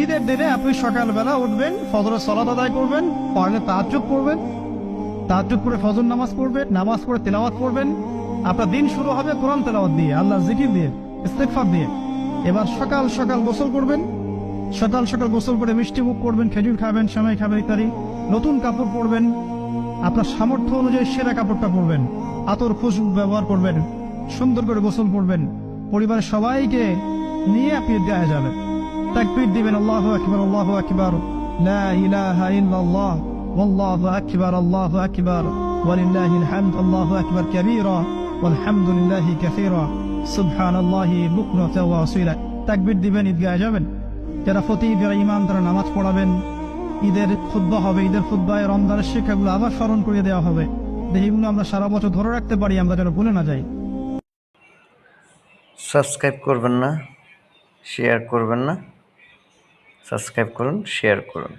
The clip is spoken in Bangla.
ঈদের দিনে আপনি সকালবেলা উঠবেন, ফজরের সালাত আদায় করবেন, পরে তাহাজ্জুদ পড়বেন, তাহাজ্জুদ পড়ে ফজর নামাজ পড়বেন, নামাজ পড়ে তেলাওয়াত করবেন। আপনার দিন শুরু হবে কোরআন তেলাওয়াত দিয়ে, আল্লাহর জিকির দিয়ে, ইস্তেগফার দিয়ে। এবার সকাল সকাল গোসল করবেন, সকাল সকাল গোসল করে মিষ্টি মুখ করবেন, খেজুর খাবেন, সেমাই খাবেন ইত্যাদি। নতুন কাপড় পরবেন, আপনার সামর্থ্য অনুযায়ী সেরা কাপড়টা পরবেন, আতর খুশবু ব্যবহার করবেন, সুন্দর করে গোসল করবেন। পরিবারের সবাইকে নিয়ে আপনি ঈদগাহে যাবেন, তাকবীর দিবেন, আল্লাহু আকবার, আল্লাহু আকবার, লা ইলাহা ইল্লাল্লাহ, ওয়াল্লাহু আকবার, আল্লাহু আকবার, ওয়ালিল্লাহিল হামদ, আল্লাহু আকবার কাবীরা, ওয়ালহামদুলিল্লাহি কাসীরা, সুবহানাল্লাহি বুকরাতাও ওয়া আসীলা। তাকবীর দিবেন, ঈদগাহে যাবেন। যারা ফতিহ, যারা ইমাম, তারা নামাজ পড়াবেন। ঈদের খুতবা হবে, ঈদের খুতবায় রমজানের শিক্ষাগুলো আবার স্মরণ করিয়ে দেওয়া হবে। এইগুলো আমরা সারা বছর ধরে রাখতে পারি, আমরা যেন ভুলে না যাই। সাবস্ক্রাইব করবেন না, শেয়ার করবেন না। সাবস্ক্রাইব করুন, শেয়ার করুন।